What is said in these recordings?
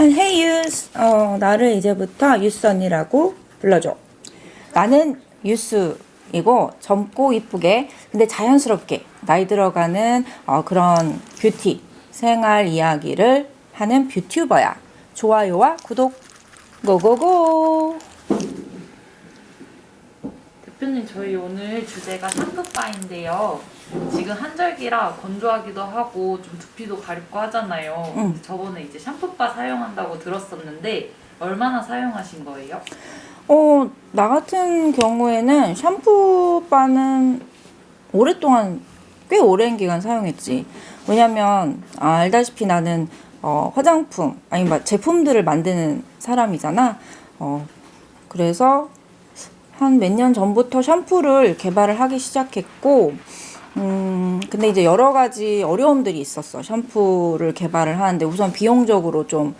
Hey 유스, 나를 이제부터 유스 언니라고 불러줘. 나는 유스이고 젊고 이쁘게 근데 자연스럽게 나이 들어가는 그런 뷰티 생활 이야기를 하는 뷰튜버야. 좋아요와 구독 고고고. 대표님, 저희 오늘 주제가 샴푸바인데요. 지금 한절기라 건조하기도 하고 좀 두피도 가렵고 하잖아요. 근데 저번에 이제 샴푸바 사용한다고 들었었는데 얼마나 사용하신 거예요? 나 같은 경우에는 샴푸바는 오랫동안 꽤 오랜 기간 사용했지. 왜냐면 알다시피 나는 화장품 아니 제품들을 만드는 사람이잖아. 그래서 한 몇 년 전부터 샴푸를 개발을 하기 시작했고, 근데 이제 여러 가지 어려움들이 있었어. 샴푸를 개발을 하는데 우선 비용적으로 좀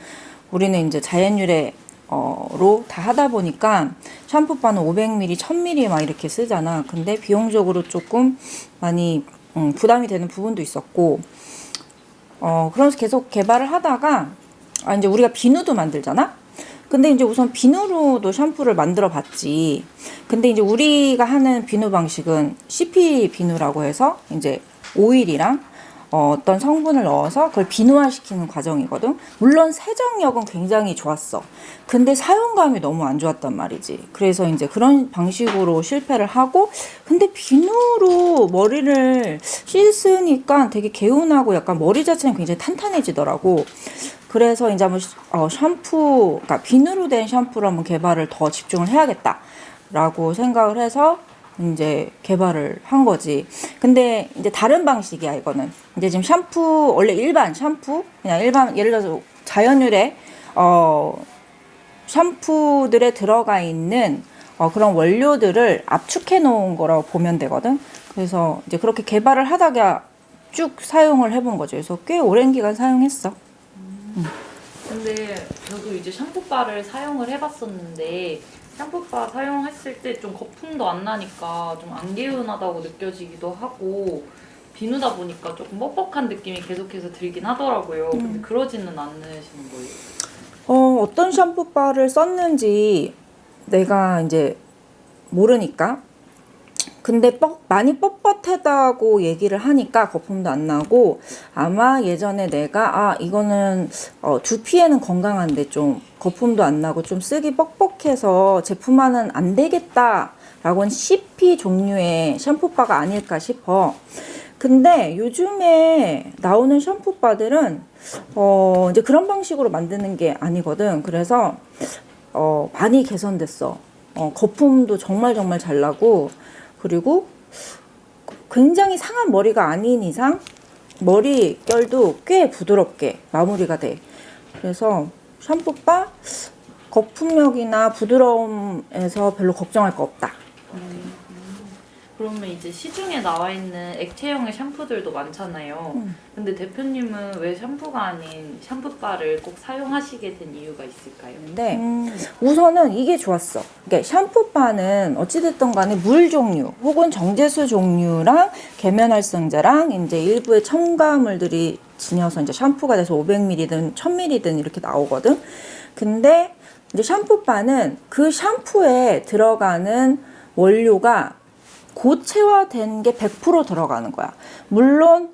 우리는 이제 자연유래 로 다 하다 보니까 샴푸바는 500ml, 1000ml 막 이렇게 쓰잖아. 근데 비용적으로 조금 많이 부담이 되는 부분도 있었고, 그러면서 계속 개발을 하다가 이제 우리가 비누도 만들잖아. 근데 이제 우선 비누로도 샴푸를 만들어 봤지. 근데 이제 우리가 하는 비누 방식은 CP 비누라고 해서 이제 오일이랑 어떤 성분을 넣어서 그걸 비누화시키는 과정이거든. 물론 세정력은 굉장히 좋았어. 근데 사용감이 너무 안 좋았단 말이지. 그래서 이제 그런 방식으로 실패를 하고, 근데 비누로 머리를 씻으니까 되게 개운하고 약간 머리 자체는 굉장히 탄탄해지더라고. 그래서 이제 한번 그러니까 비누로 된 샴푸를 한번 개발을 더 집중을 해야겠다라고 생각을 해서 이제 개발을 한 거지. 근데 이제 다른 방식이야, 이거는. 이제 지금 샴푸, 원래 일반 샴푸, 그냥 일반, 예를 들어서 자연유래, 샴푸들에 들어가 있는 그런 원료들을 압축해 놓은 거라고 보면 되거든. 그래서 이제 그렇게 개발을 하다가 쭉 사용을 해본 거죠. 그래서 꽤 오랜 기간 사용했어. 근데 저도 이제 샴푸바를 사용을 해봤었는데 샴푸바 사용했을 때 좀 거품도 안 나니까 좀 안 개운하다고 느껴지기도 하고 비누다 보니까 조금 뻑뻑한 느낌이 계속해서 들긴 하더라고요. 근데 그러지는 않으시는 거예요? 어떤 샴푸바를 썼는지 내가 이제 모르니까. 근데 많이 뻣뻣하다고 얘기를 하니까 거품도 안 나고, 아마 예전에 내가 이거는 두피에는 건강한데 좀 거품도 안 나고 좀 쓰기 뻑뻑해서 제품화는 안 되겠다 라고 한 CP 종류의 샴푸바가 아닐까 싶어. 근데 요즘에 나오는 샴푸바들은 이제 그런 방식으로 만드는 게 아니거든. 그래서 많이 개선됐어. 거품도 정말 정말 잘 나고, 그리고 굉장히 상한 머리가 아닌 이상 머릿결도 꽤 부드럽게 마무리가 돼. 그래서 샴푸바 거품력이나 부드러움에서 별로 걱정할 거 없다. 그러면 이제 시중에 나와 있는 액체형의 샴푸들도 많잖아요. 근데 대표님은 왜 샴푸가 아닌 샴푸바를 꼭 사용하시게 된 이유가 있을까요? 근데 우선은 이게 좋았어. 그러니까 샴푸바는 어찌됐든 간에 물 종류 혹은 정제수 종류랑 계면활성제랑 이제 일부의 첨가물들이 지녀서 이제 샴푸가 돼서 500ml든 1000ml든 이렇게 나오거든. 근데 이제 샴푸바는 그 샴푸에 들어가는 원료가 고체화된 게 100% 들어가는 거야. 물론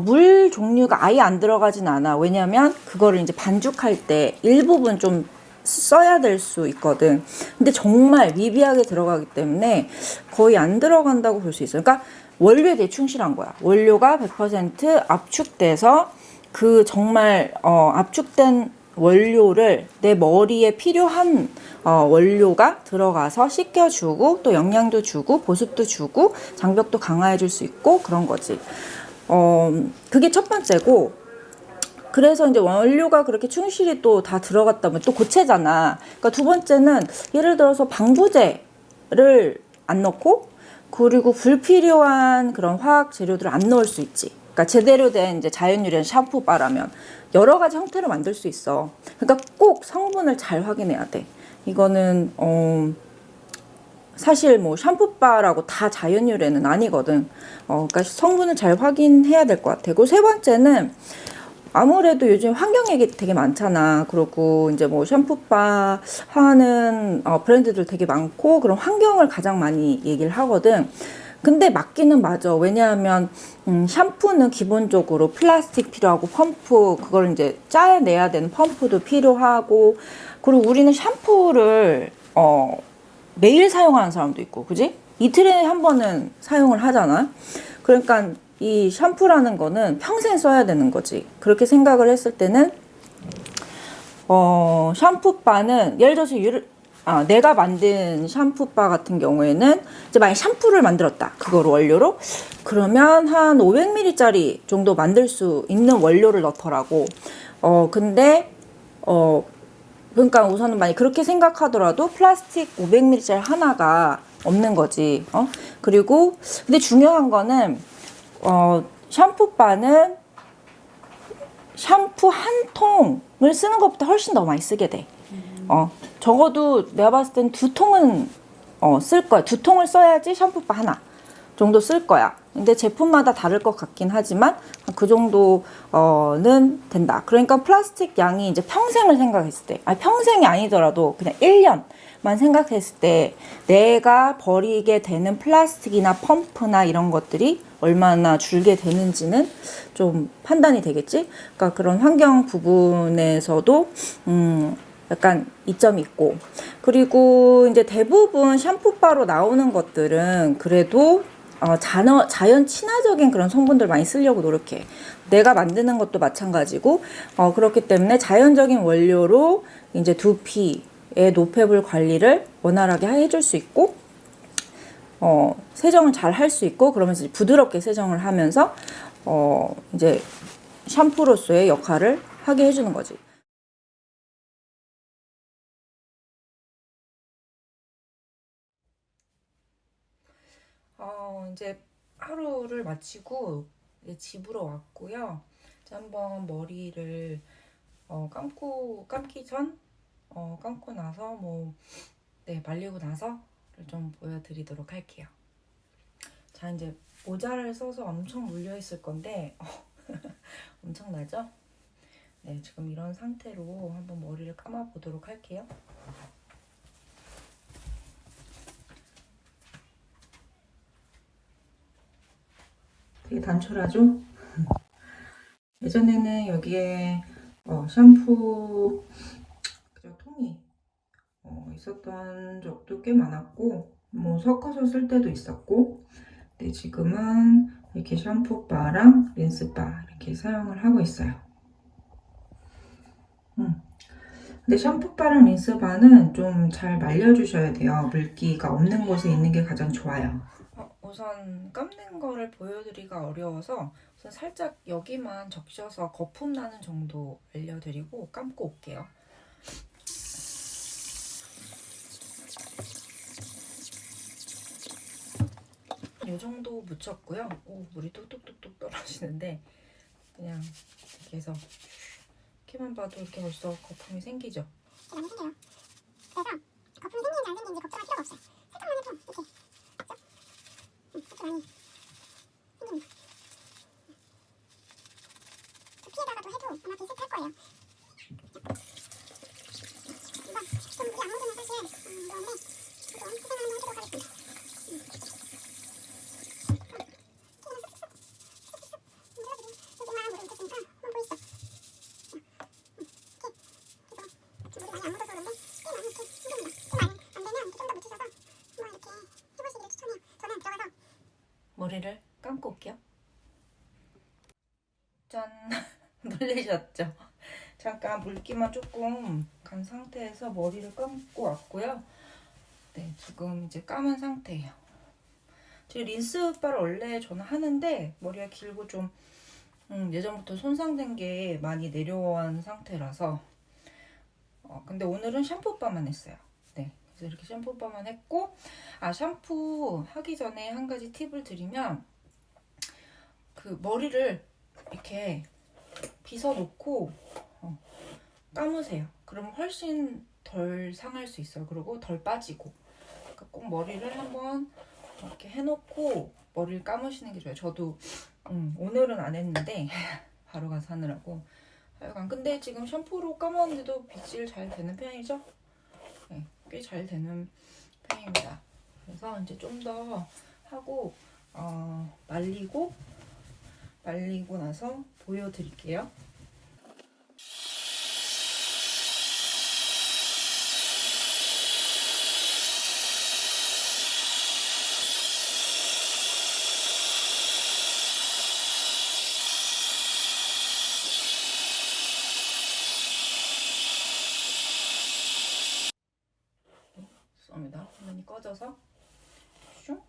물 종류가 아예 안 들어가진 않아. 왜냐면 그거를 이제 반죽할 때 일부분 좀 써야 될 수 있거든. 근데 정말 미비하게 들어가기 때문에 거의 안 들어간다고 볼 수 있어요. 그러니까 원료에 대해 충실한 거야. 원료가 100% 압축돼서 그 정말 압축된 원료를 내 머리에 필요한 원료가 들어가서 씻겨주고 또 영양도 주고 보습도 주고 장벽도 강화해줄 수 있고 그런 거지. 그게 첫 번째고, 그래서 이제 원료가 그렇게 충실히 또 다 들어갔다면 또 고체잖아. 그러니까 두 번째는 예를 들어서 방부제를 안 넣고, 그리고 불필요한 그런 화학 재료들을 안 넣을 수 있지. 그러니까 제대로 된 이제 자연유래 샴푸바라면 여러 가지 형태로 만들 수 있어. 그러니까 꼭 성분을 잘 확인해야 돼. 이거는 사실 뭐 샴푸바라고 다 자연유래는 아니거든. 그러니까 성분을 잘 확인해야 될 것 같아. 그리고 세 번째는 아무래도 요즘 환경 얘기 되게 많잖아. 그리고 이제 뭐 샴푸바 하는 브랜드들 되게 많고, 그런 환경을 가장 많이 얘기를 하거든. 근데 맞기는 맞아. 왜냐하면 샴푸는 기본적으로 플라스틱 필요하고 펌프 그걸 이제 짜내야 되는 펌프도 필요하고, 그리고 우리는 샴푸를 매일 사용하는 사람도 있고, 그지? 이틀에 한 번은 사용을 하잖아. 그러니까 이 샴푸라는 거는 평생 써야 되는 거지. 그렇게 생각을 했을 때는 샴푸바는 예를 들어서 내가 만든 샴푸바 같은 경우에는 이제 만약 샴푸를 만들었다. 그걸 원료로 그러면 한 500ml짜리 정도 만들 수 있는 원료를 넣더라고. 근데 그러니까 우선은 만약 그렇게 생각하더라도 플라스틱 500ml짜리 하나가 없는 거지. 그리고 근데 중요한 거는 샴푸바는 샴푸 한 통을 쓰는 것보다 훨씬 더 많이 쓰게 돼. 적어도 내가 봤을 땐 2통은 쓸 거야. 2통을 써야지 샴푸바 하나 정도 쓸 거야. 근데 제품마다 다를 것 같긴 하지만 그 정도는 된다. 그러니까 플라스틱 양이 이제 평생을 생각했을 때, 평생이 아니더라도 그냥 1년만 생각했을 때 내가 버리게 되는 플라스틱이나 펌프나 이런 것들이 얼마나 줄게 되는지는 좀 판단이 되겠지. 그러니까 그런 환경 부분에서도 약간 이점이 있고, 그리고 이제 대부분 샴푸바로 나오는 것들은 그래도 자연 친화적인 그런 성분들 많이 쓰려고 노력해. 내가 만드는 것도 마찬가지고, 그렇기 때문에 자연적인 원료로 이제 두피의 노폐물 관리를 원활하게 해줄 수 있고, 세정을 잘 할 수 있고, 그러면서 부드럽게 세정을 하면서, 이제 샴푸로서의 역할을 하게 해주는 거지. 이제 하루를 마치고 이제 집으로 왔고요. 이제 한번 머리를 감기 전 감고 나서 말리고 나서 좀 보여드리도록 할게요. 자, 이제 모자를 써서 엄청 물려 있을 건데 엄청나죠? 네, 지금 이런 상태로 한번 머리를 감아 보도록 할게요. 되게 단촐하죠? 예전에는 여기에 샴푸 통이 있었던 적도 꽤 많았고, 섞어서 쓸 때도 있었고, 근데 지금은 이렇게 샴푸바랑 린스바 이렇게 사용을 하고 있어요. 근데 샴푸바랑 린스바는 좀 잘 말려주셔야 돼요. 물기가 없는 곳에 있는 게 가장 좋아요. 우선 감는 거를 보여드리기가 어려워서 우선 살짝 여기만 적셔서 거품 나는 정도 알려드리고 감고 올게요. 이 정도 묻혔고요. 오, 물이 뚝뚝뚝뚝 떨어지는데 그냥 이렇게 해서 이렇게만 봐도 이렇게 벌써 거품이 생기죠? 많이 생겨요. 그래서 거품이 생기는지 안 생기는지 걱정할 필요가 없어요. 살짝만 해도 이렇게 맞죠? 이렇게 많이 생깁니다. 두피에다가도 해도 아마 비슷할 거예요. 이거 좀 물이 안 묻으면 사실 그런데 좀 희생을 한번 해보도록 하겠습니다. 머리를 감고 올게요. 짠! 놀라셨죠? 잠깐 물기만 조금 간 상태에서 머리를 감고 왔고요. 네, 지금 이제 감은 상태예요. 지금 린스바를 원래 저는 하는데 머리가 길고 좀 예전부터 손상된 게 많이 내려온 상태라서 근데 오늘은 샴푸바만 했어요. 네, 그래서 이렇게 샴푸바만 했고, 샴푸 하기 전에 한 가지 팁을 드리면, 그 머리를 이렇게 빗어놓고 감으세요. 그러면 훨씬 덜 상할 수 있어요. 그리고 덜 빠지고. 그러니까 꼭 머리를 한번 이렇게 해놓고 머리를 감으시는 게 좋아요. 저도 오늘은 안 했는데 바로 가서 하느라고. 하여간 근데 지금 샴푸로 감았는데도 빗질 잘 되는 편이죠? 네, 꽤 잘 되는 편입니다. 그래서 이제 좀 더 하고 말리고 나서 보여드릴게요. 쏩니다. 화면이 꺼져서 슝,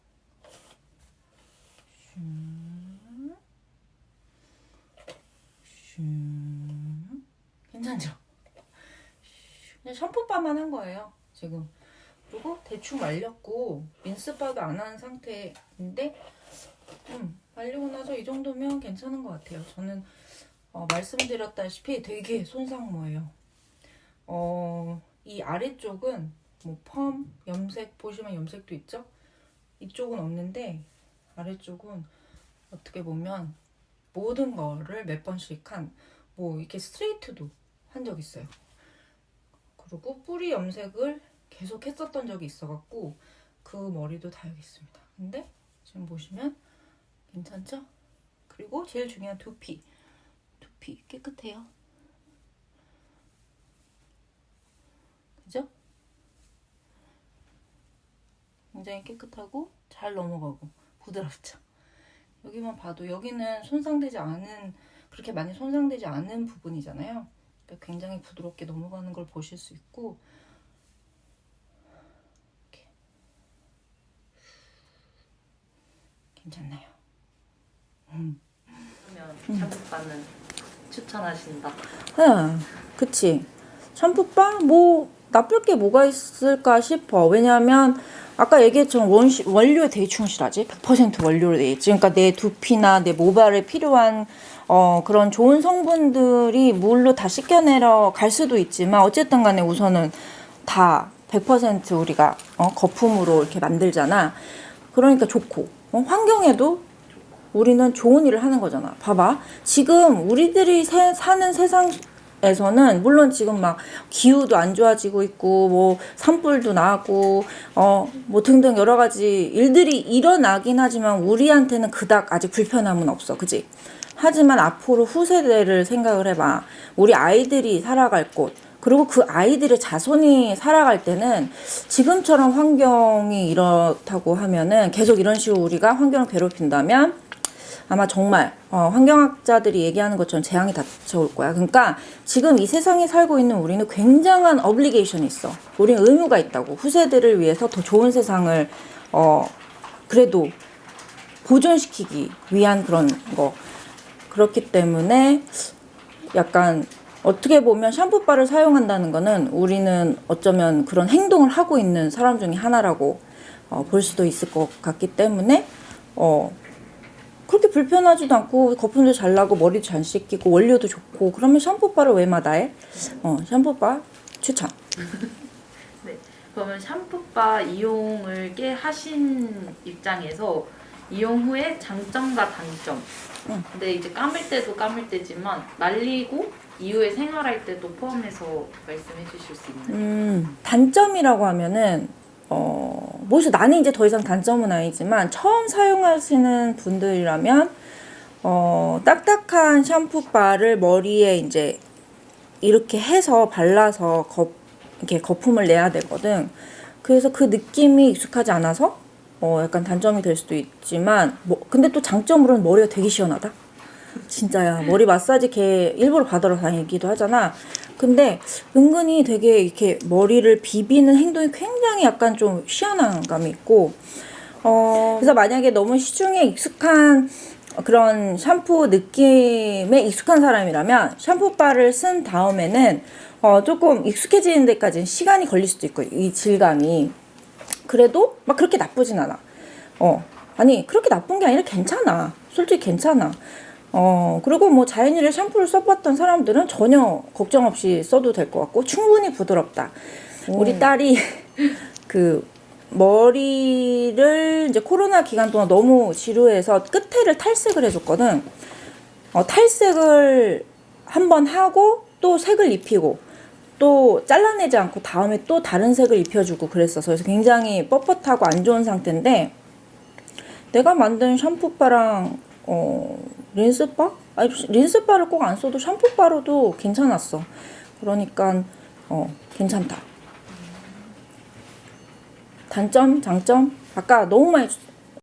슝, 슝. 괜찮죠? 그냥 샴푸바만 한 거예요 지금. 그리고 대충 말렸고 린스바도 안 한 상태인데 말리고 나서 이 정도면 괜찮은 것 같아요. 저는 말씀드렸다시피 되게 손상모예요. 이 아래쪽은 뭐 펌, 염색 보시면 염색도 있죠? 이쪽은 없는데 아래쪽은 어떻게 보면 모든 거를 몇 번씩 뭐 이렇게 스트레이트도 한 적 있어요. 그리고 뿌리 염색을 계속 했었던 적이 있어갖고 그 머리도 다 여기 있습니다. 근데 지금 보시면 괜찮죠? 그리고 제일 중요한 두피 깨끗해요. 그죠? 굉장히 깨끗하고 잘 넘어가고 부드럽죠. 여기만 봐도 여기는 손상되지 않은, 그렇게 많이 손상되지 않은 부분이잖아요. 그러니까 굉장히 부드럽게 넘어가는 걸 보실 수 있고, 이렇게. 괜찮나요? 그러면 샴푸바는 추천하신다. 그치. 샴푸바? 뭐 나쁠 게 뭐가 있을까 싶어. 왜냐하면 아까 얘기했지만 원료에 되게 충실하지. 100% 원료로 돼 있지. 그러니까 내 두피나 내 모발에 필요한 그런 좋은 성분들이 물로 다 씻겨내러 갈 수도 있지만 어쨌든 간에 우선은 다 100% 우리가 거품으로 이렇게 만들잖아. 그러니까 좋고 환경에도 우리는 좋은 일을 하는 거잖아. 봐봐. 지금 우리들이 사는 세상에서는 물론 지금 막 기후도 안 좋아지고 있고 뭐 산불도 나고 뭐 등등 여러 가지 일들이 일어나긴 하지만 우리한테는 그닥 아직 불편함은 없어. 그지? 하지만 앞으로 후세대를 생각을 해봐. 우리 아이들이 살아갈 곳, 그리고 그 아이들의 자손이 살아갈 때는 지금처럼 환경이 이렇다고 하면은 계속 이런 식으로 우리가 환경을 괴롭힌다면 아마 정말 환경학자들이 얘기하는 것처럼 재앙이 닥쳐올 거야. 그러니까 지금 이 세상에 살고 있는 우리는 굉장한 어블리게이션이 있어. 우리는 의무가 있다고. 후세대를 위해서 더 좋은 세상을 그래도 보존시키기 위한 그런 거. 그렇기 때문에 약간 어떻게 보면 샴푸바를 사용한다는 거는 우리는 어쩌면 그런 행동을 하고 있는 사람 중에 하나라고 볼 수도 있을 것 같기 때문에 그렇게 불편하지도 않고 거품도 잘 나고 머리도 잘 씻기고 원료도 좋고 그러면 샴푸바를 왜 마다해? 샴푸바 추천. 네. 그러면 샴푸바 이용을 꽤 하신 입장에서 이용 후에 장점과 단점. 근데 이제 감을 때도 감을 때지만 말리고 이후에 생활할 때도 포함해서 말씀해 주실 수 있나요? 단점이라고 하면은 뭐서 나는 이제 더 이상 단점은 아니지만 처음 사용하시는 분들이라면 딱딱한 샴푸바를 머리에 이제 이렇게 해서 발라서 이렇게 거품을 내야 되거든. 그래서 그 느낌이 익숙하지 않아서 약간 단점이 될 수도 있지만 근데 또 장점으로는 머리가 되게 시원하다. 진짜야. 머리 마사지 걔 일부러 받으러 다니기도 하잖아. 근데 은근히 되게 이렇게 머리를 비비는 행동이 굉장히 약간 좀 시원한 감이 있고 그래서 만약에 너무 시중에 익숙한 그런 샴푸 느낌에 익숙한 사람이라면 샴푸바를 쓴 다음에는 조금 익숙해지는 데까지는 시간이 걸릴 수도 있고 이 질감이 그래도 막 그렇게 나쁘진 않아. 아니 그렇게 나쁜 게 아니라 괜찮아. 솔직히 괜찮아. 그리고 뭐 자연유래 샴푸를 써봤던 사람들은 전혀 걱정 없이 써도 될 것 같고 충분히 부드럽다. 우리 딸이 그 머리를 이제 코로나 기간 동안 너무 지루해서 끝에를 탈색을 해줬거든. 탈색을 한번 하고 또 색을 입히고 또 잘라내지 않고 다음에 또 다른 색을 입혀주고 그랬어서 그래서 굉장히 뻣뻣하고 안 좋은 상태인데 내가 만든 샴푸바랑 린스바? 아니, 린스바를 꼭 안 써도 샴푸바로도 괜찮았어. 그러니까 괜찮다. 단점, 장점? 아까 너무 많이